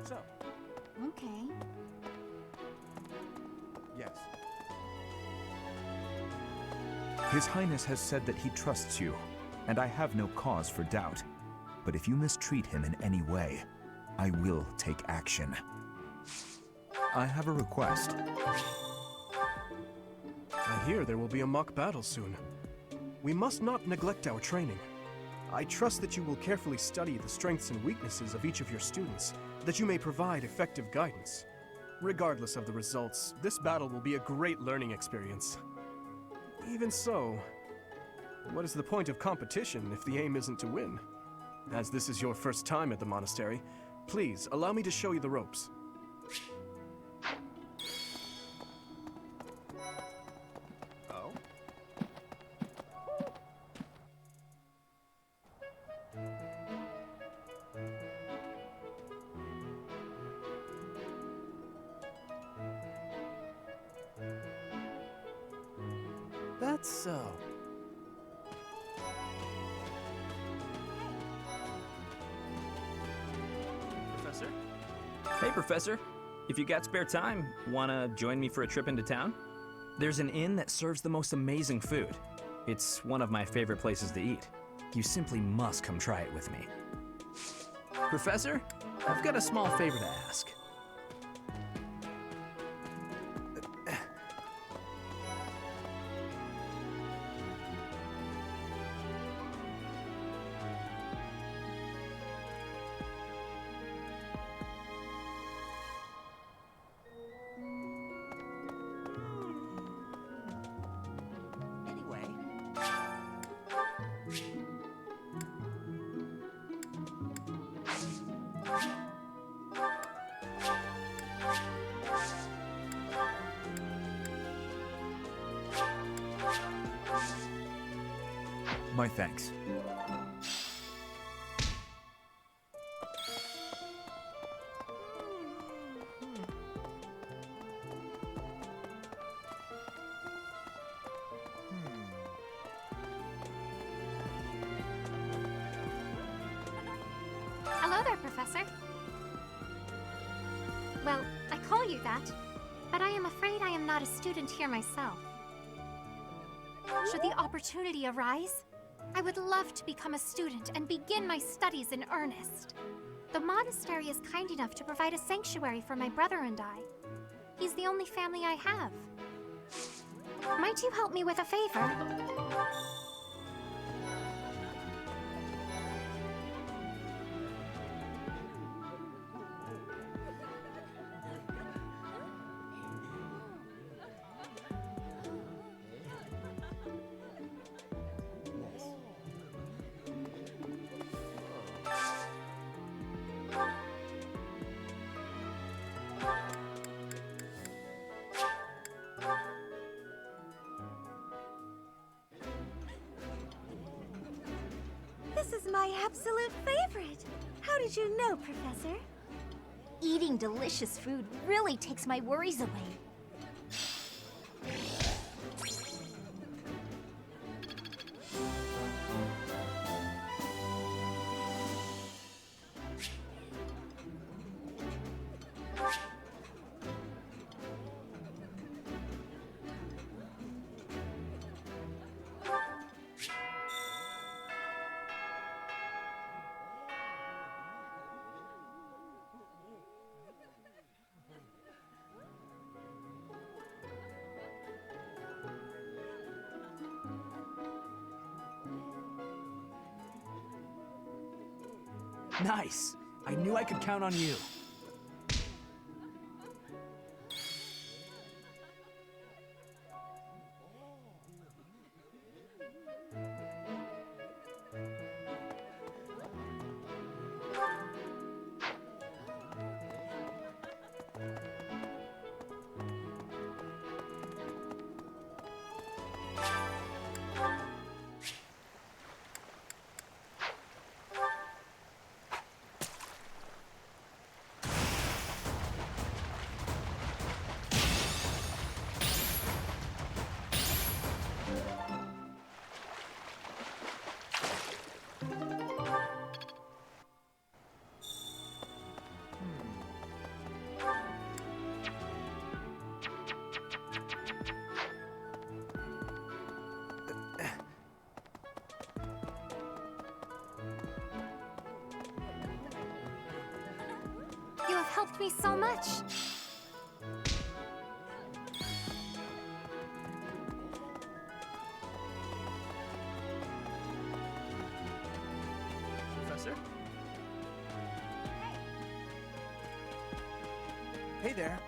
So. Okay. Yes. His Highness has said that he trusts you, and I have no cause for doubt. But if you mistreat him in any way, I will take action. I have a request. I hear there will be a mock battle soon. We must not neglect our training. I trust that you will carefully study the strengths and weaknesses of each of your students, that you may provide effective guidance. Regardless of the results, this battle will be a great learning experience. Even so, what is the point of competition if the aim isn't to win? As this is your first time at the monastery, please allow me to show you the ropes. Oh? That's so. Professor? Hey, Professor. If you got spare time, wanna join me for a trip into town? There's an inn that serves the most amazing food. It's one of my favorite places to eat. You simply must come try it with me. Professor, I've got a small favor to ask. My thanks. Hello there, Professor. Well, I call you that, but I am afraid I am not a student here myself. Should the opportunity arise, I would love to become a student and begin my studies in earnest. The monastery is kind enough to provide a sanctuary for my brother and I. He's the only family I have. Might you help me with a favor? This is my absolute favorite. How did you know, Professor? Eating delicious food really takes my worries away. Nice! I knew I could count on you. You have helped me so much. Professor? Hey there.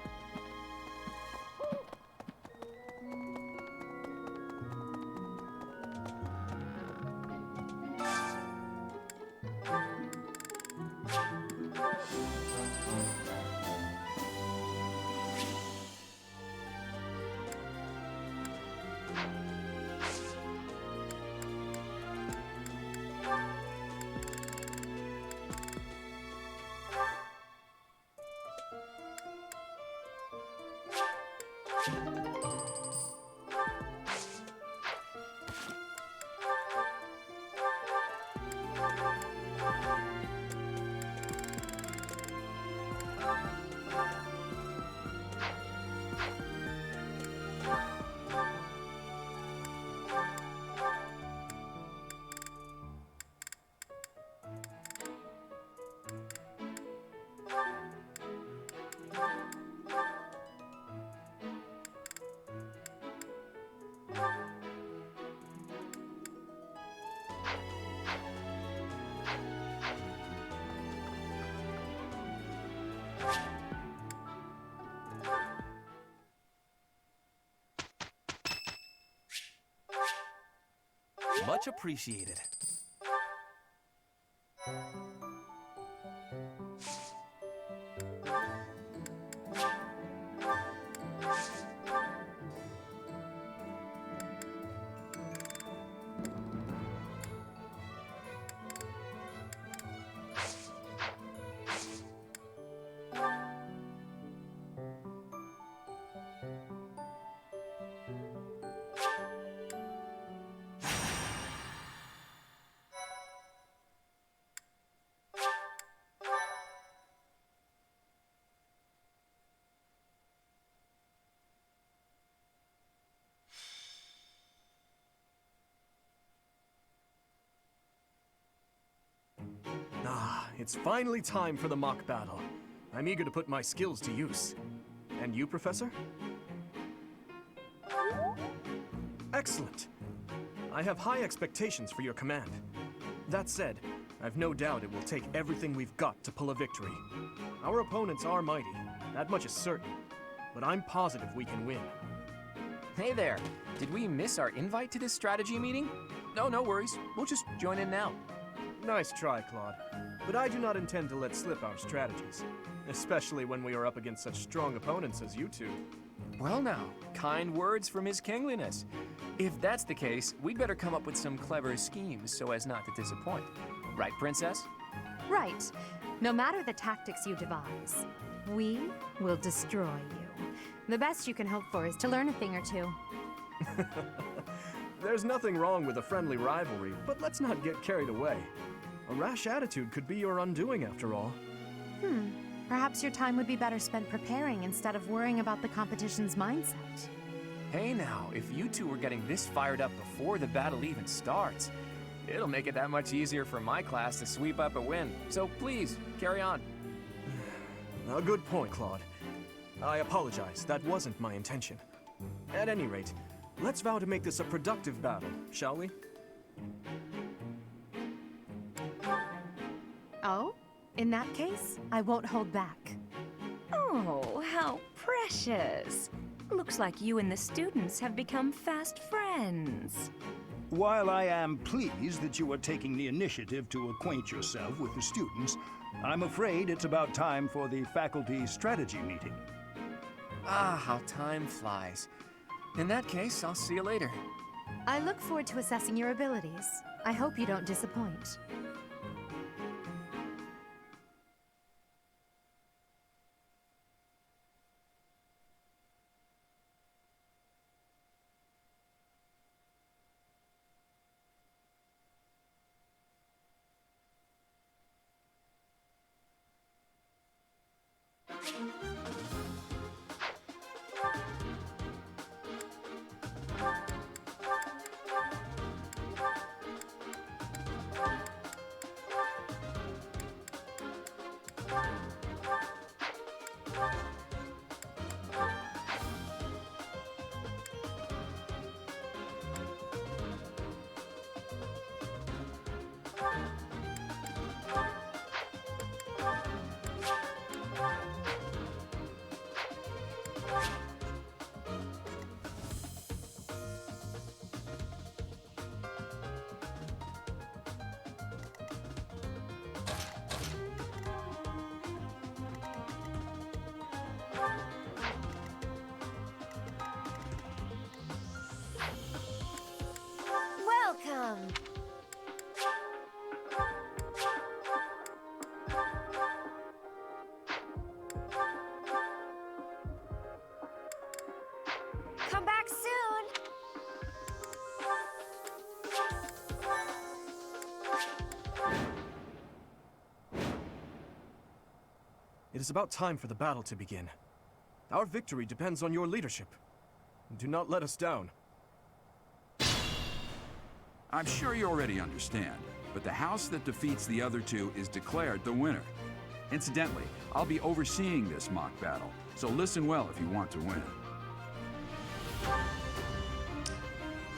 Much appreciated. Ah, it's finally time for the mock battle. I'm eager to put my skills to use. And you, Professor? Excellent. I have high expectations for your command. That said, I've no doubt it will take everything we've got to pull a victory. Our opponents are mighty, that much is certain. But I'm positive we can win. Hey there. Did we miss our invite to this strategy meeting? No, no worries. We'll just join in now. Nice try, Claude. But I do not intend to let slip our strategies. Especially when we are up against such strong opponents as you two. Well now, kind words from His Kingliness. If that's the case, we'd better come up with some clever schemes so as not to disappoint. Right, Princess? Right. No matter the tactics you devise, we will destroy you. The best you can hope for is to learn a thing or two. There's nothing wrong with a friendly rivalry, but let's not get carried away. A rash attitude could be your undoing after all. Perhaps your time would be better spent preparing instead of worrying about the competition's mindset. Hey now, if you two were getting this fired up before the battle even starts, it'll make it that much easier for my class to sweep up a win. So please, carry on. A good point, Claude. I apologize, that wasn't my intention. At any rate, let's vow to make this a productive battle, shall we? Oh? In that case, I won't hold back. Oh, how precious. Looks like you and the students have become fast friends. While I am pleased that you are taking the initiative to acquaint yourself with the students, I'm afraid it's about time for the faculty strategy meeting. Ah, how time flies. In that case, I'll see you later. I look forward to assessing your abilities. I hope you don't disappoint. It is about time for the battle to begin. Our victory depends on your leadership. Do not let us down. I'm sure you already understand, but the house that defeats the other two is declared the winner. Incidentally, I'll be overseeing this mock battle, so listen well if you want to win.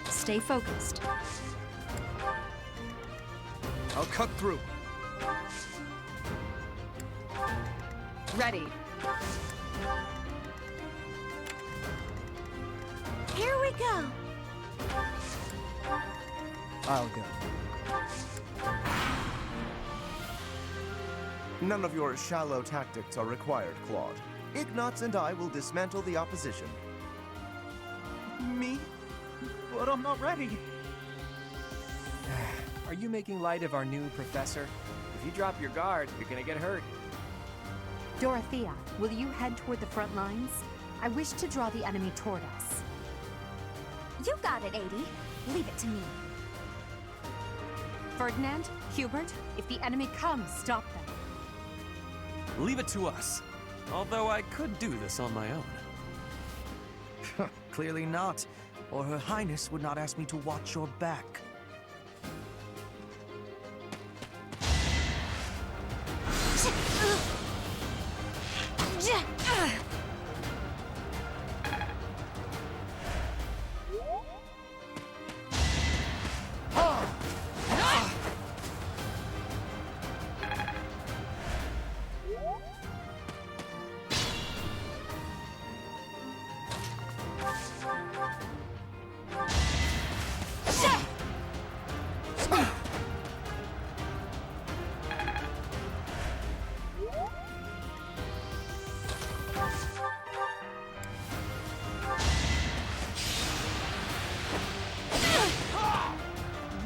Stay focused. I'll cut through. Ready. Here we go. I'll go. None of your shallow tactics are required, Claude. Ignatz and I will dismantle the opposition. Me? But I'm not ready. Are you making light of our new professor? If you drop your guard, you're gonna get hurt. Dorothea, will you head toward the front lines? I wish to draw the enemy toward us. You got it, 80. Leave it to me. Ferdinand, Hubert, if the enemy comes, stop them. Leave it to us. Although I could do this on my own. Clearly not, or Her Highness would not ask me to watch your back.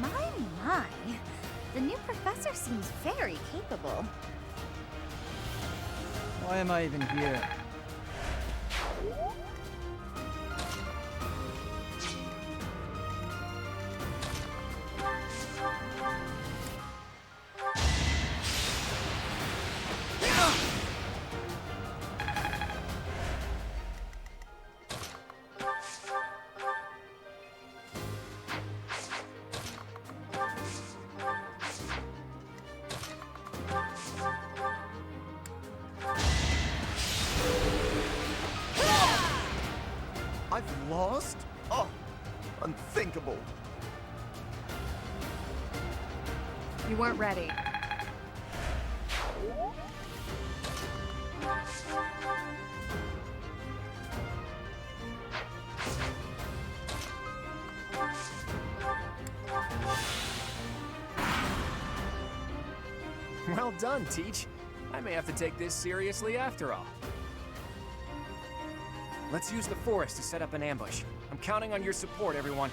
My. The new professor seems very capable. Why am I even here? I've lost? Oh, unthinkable. You weren't ready. Well done, Teach. I may have to take this seriously after all. Let's use the forest to set up an ambush. I'm counting on your support, everyone.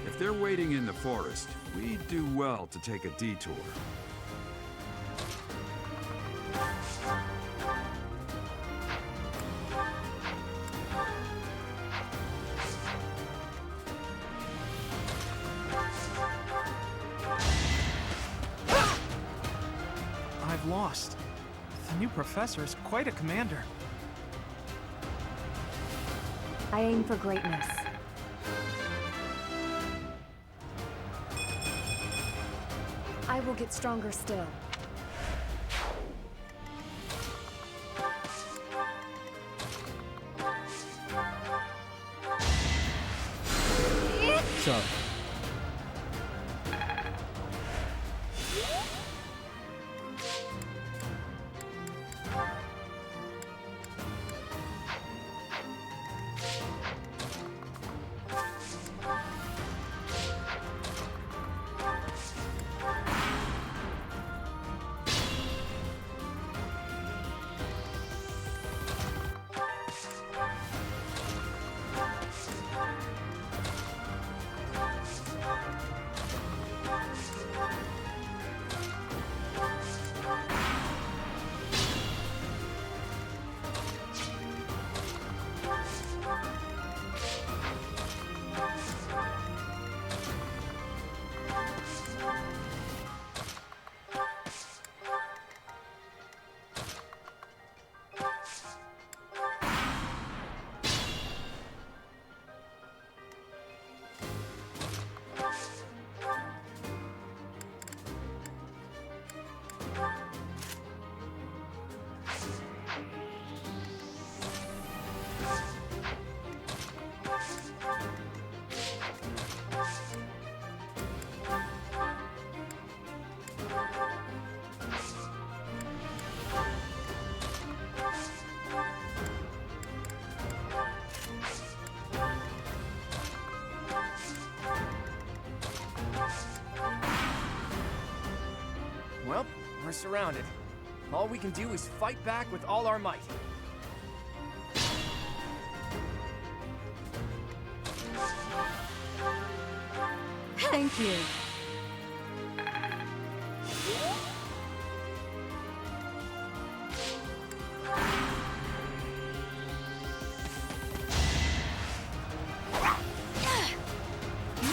If they're waiting in the forest, we'd do well to take a detour. I've lost. The new professor is quite a commander. I aim for greatness. I will get stronger still. So, surrounded. All we can do is fight back with all our might. Thank you.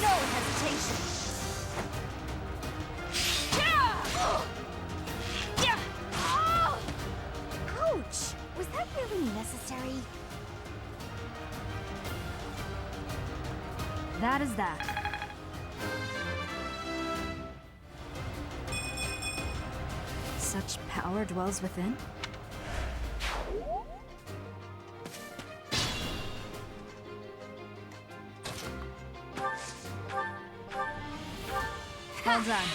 No hesitation. Ouch! Was that really necessary? That is that. Such power dwells within? Well done.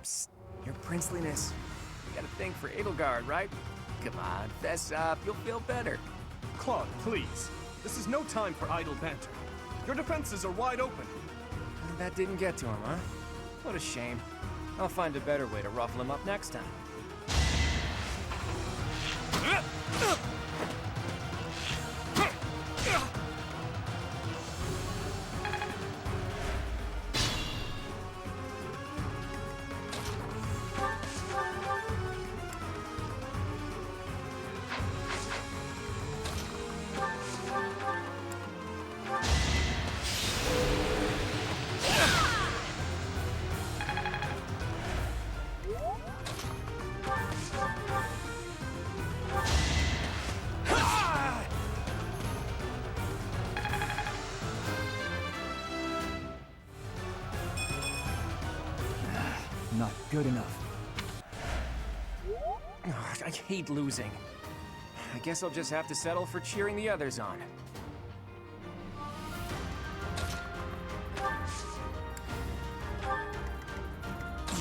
Psst, your princeliness. You gotta think for Edelgard, right? Come on, fess up, you'll feel better. Claude, please. This is no time for idle banter. Your defenses are wide open. That didn't get to him, huh? What a shame. I'll find a better way to ruffle him up next time. Not good enough. Ugh, I hate losing. I guess I'll just have to settle for cheering the others on.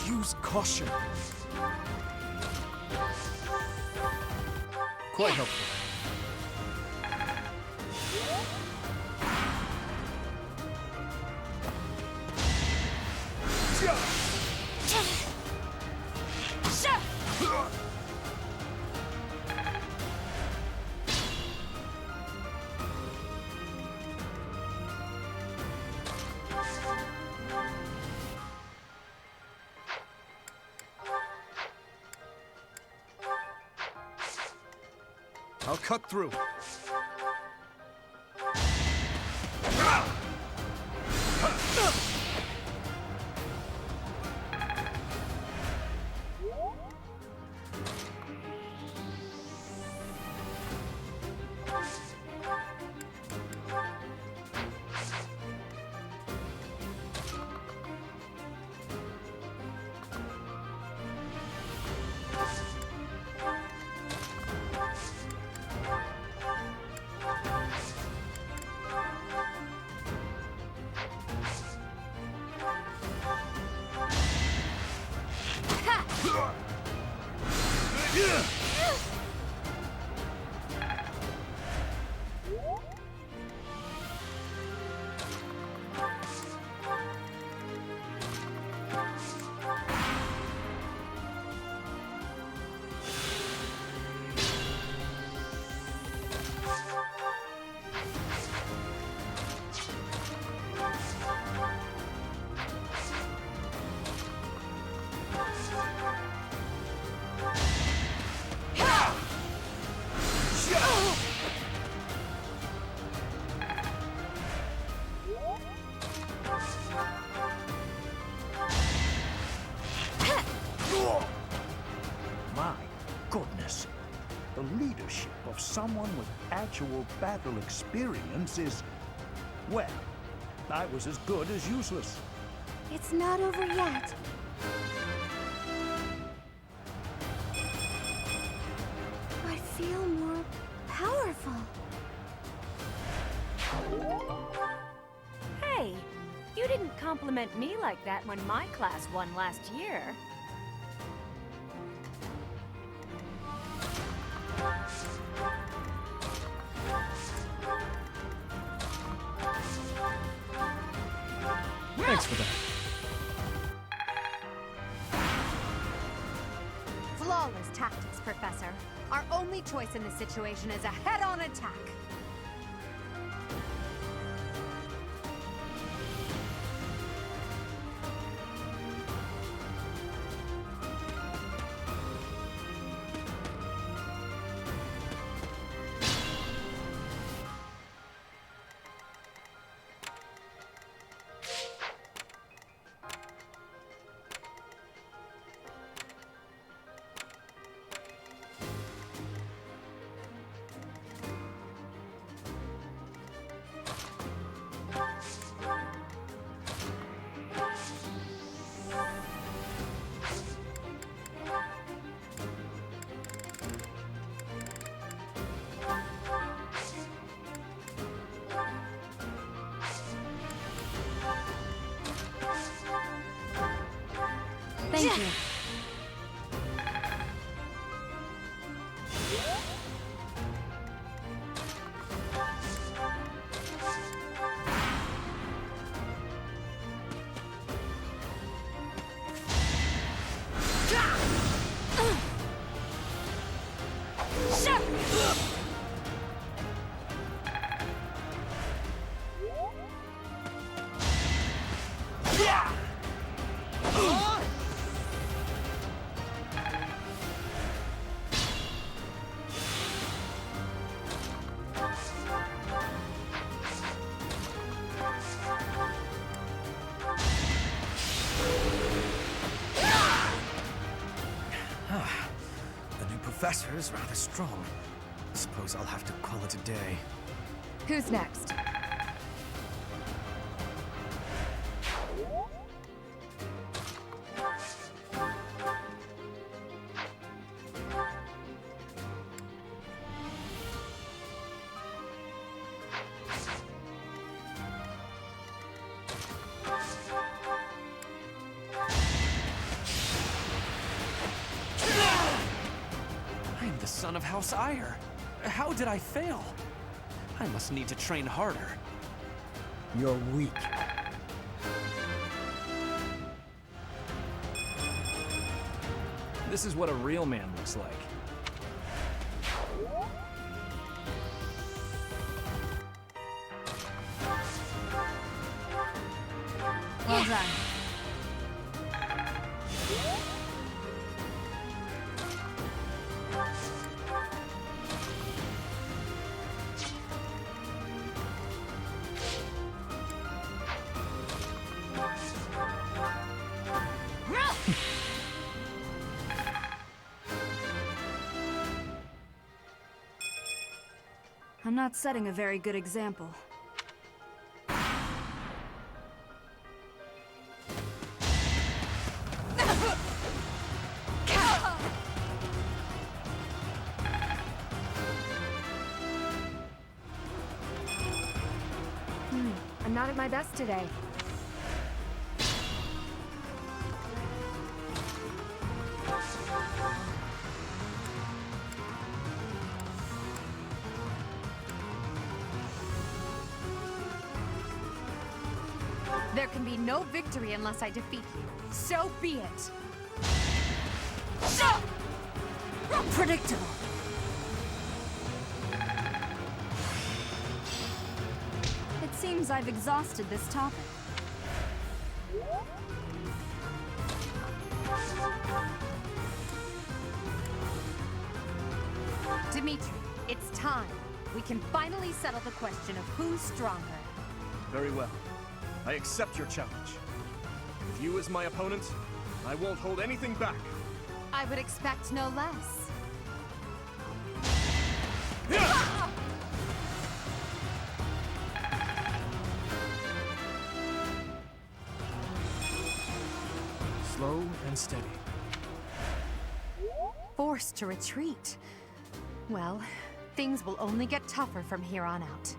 Use caution. Quite helpful. I'll cut through. My goodness. The leadership of someone with actual battle experience is, well, I was as good as useless. It's not over yet. I feel more powerful. Hey, you didn't compliment me like that when my class won last year. Thanks for that. Flawless tactics, Professor. Our only choice in this situation is a head-on attack. Thank you. The new professor is rather strong. Suppose I'll have to call it a day. Who's next? I am the son of House Ire. How did I fail? I must need to train harder. You're weak. This is what a real man looks like. Well done. I'm not setting a very good example. I'm not at my best today. There can be no victory unless I defeat you. So be it. Predictable. It seems I've exhausted this topic. Dimitri, it's time. We can finally settle the question of who's stronger. Very well. I accept your challenge. With you as my opponent, I won't hold anything back. I would expect no less. Slow and steady. Forced to retreat. Well, things will only get tougher from here on out.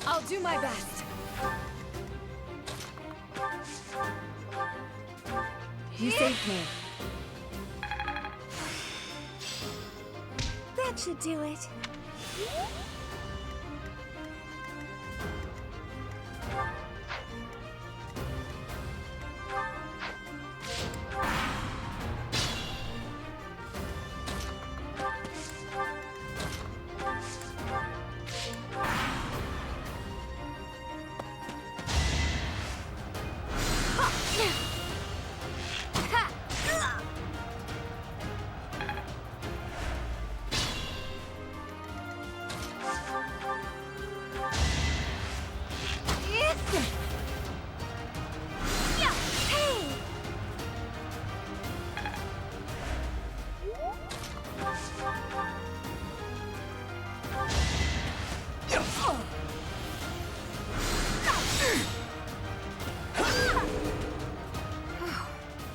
I'll do my best. You saved me. That should do it.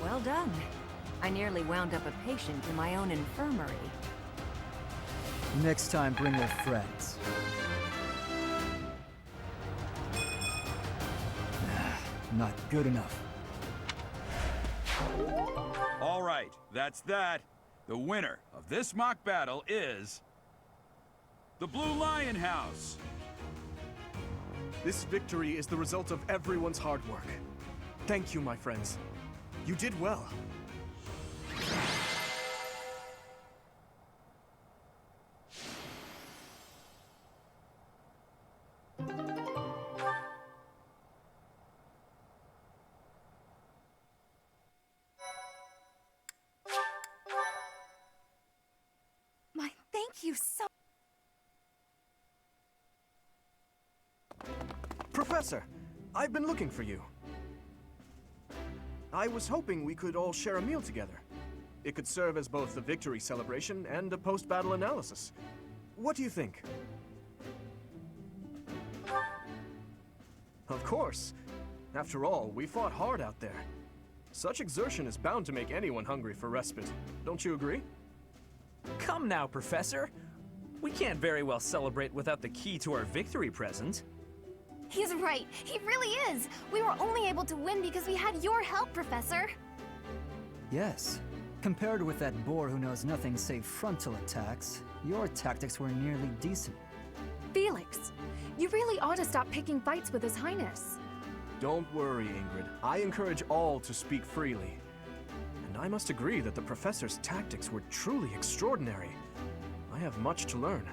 Well done. I nearly wound up a patient in my own infirmary. Next time, bring your friends. Not good enough. All right, that's that. The winner of this mock battle is... the Blue Lion House! This victory is the result of everyone's hard work. Thank you, my friends. You did well. My thank you so... Professor, I've been looking for you. I was hoping we could all share a meal together. It could serve as both a victory celebration and a post-battle analysis. What do you think? Of course. After all, we fought hard out there. Such exertion is bound to make anyone hungry for respite. Don't you agree? Come now, Professor. We can't very well celebrate without the key to our victory present. He's right. He really is. We were only able to win because we had your help, Professor. Yes. Compared with that boar who knows nothing save frontal attacks, your tactics were nearly decent. Felix, you really ought to stop picking fights with His Highness. Don't worry, Ingrid. I encourage all to speak freely. And I must agree that the Professor's tactics were truly extraordinary. I have much to learn.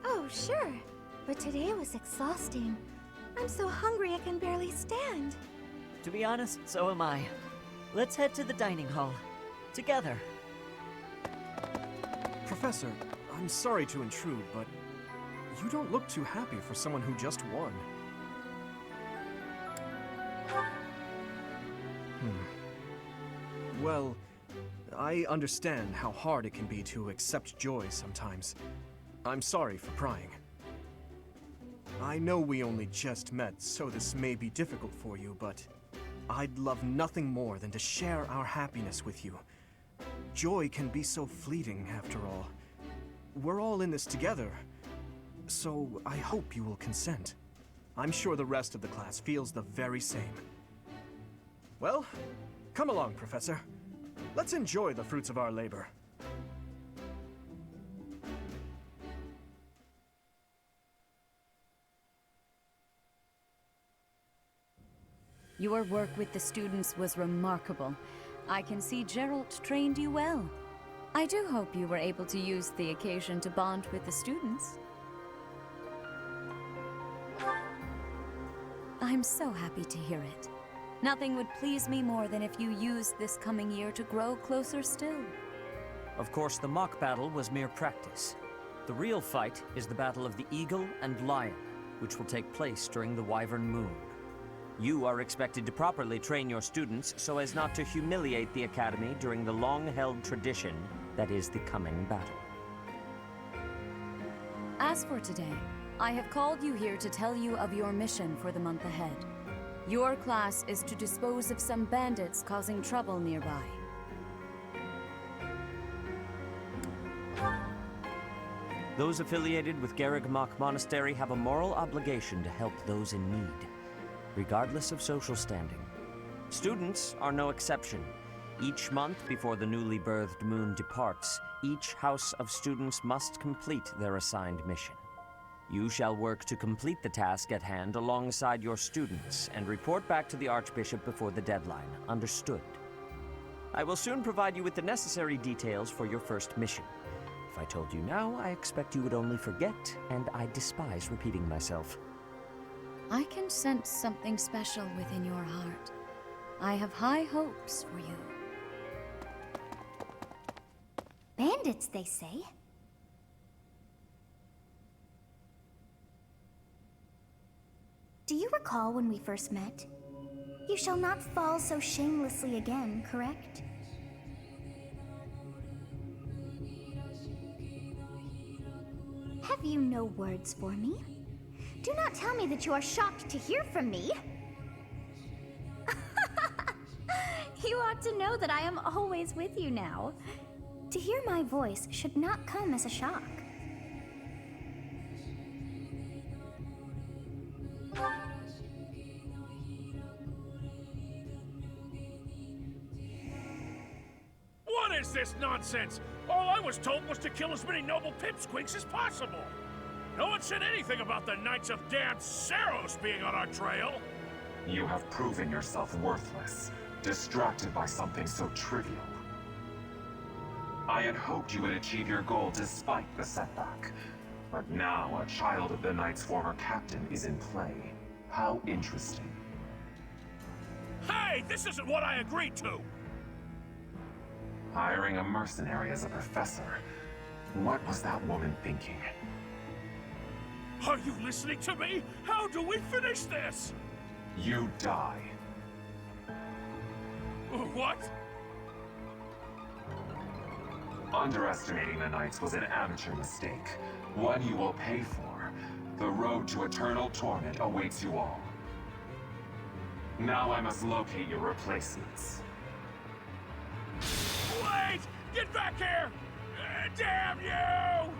Oh, sure. But today was exhausting. I'm so hungry I can barely stand. To be honest, so am I. Let's head to the dining hall. Together. Professor, I'm sorry to intrude, but you don't look too happy for someone who just won. Well, I understand how hard it can be to accept joy sometimes. I'm sorry for prying. I know we only just met, so this may be difficult for you, but I'd love nothing more than to share our happiness with you. Joy can be so fleeting, after all. We're all in this together, so I hope you will consent. I'm sure the rest of the class feels the very same. Well, come along, Professor. Let's enjoy the fruits of our labor. Your work with the students was remarkable. I can see Geralt trained you well. I do hope you were able to use the occasion to bond with the students. I'm so happy to hear it. Nothing would please me more than if you used this coming year to grow closer still. Of course, the mock battle was mere practice. The real fight is the Battle of the Eagle and Lion, which will take place during the Wyvern Moon. You are expected to properly train your students so as not to humiliate the Academy during the long-held tradition that is the coming battle. As for today, I have called you here to tell you of your mission for the month ahead. Your class is to dispose of some bandits causing trouble nearby. Those affiliated with Garrigmach Monastery have a moral obligation to help those in need, regardless of social standing. Students are no exception. Each month before the newly birthed moon departs, each house of students must complete their assigned mission. You shall work to complete the task at hand alongside your students and report back to the Archbishop before the deadline. Understood? I will soon provide you with the necessary details for your first mission. If I told you now, I expect you would only forget, and I despise repeating myself. I can sense something special within your heart. I have high hopes for you. Bandits, they say. Do you recall when we first met? You shall not fall so shamelessly again, correct? Have you no words for me? Do not tell me that you are shocked to hear from me. You ought to know that I am always with you now. To hear my voice should not come as a shock. What is this nonsense? All I was told was to kill as many noble pipsqueaks as possible. No one said anything about the Knights of Damned Saros being on our trail. You have proven yourself worthless, distracted by something so trivial. I had hoped you would achieve your goal despite the setback. But now a child of the Knight's former captain is in play. How interesting. Hey, this isn't what I agreed to! Hiring a mercenary as a professor. What was that woman thinking? Are you listening to me? How do we finish this? You die. What? Underestimating the Knights was an amateur mistake. One you will pay for. The road to eternal torment awaits you all. Now I must locate your replacements. Wait! Get back here! Damn you!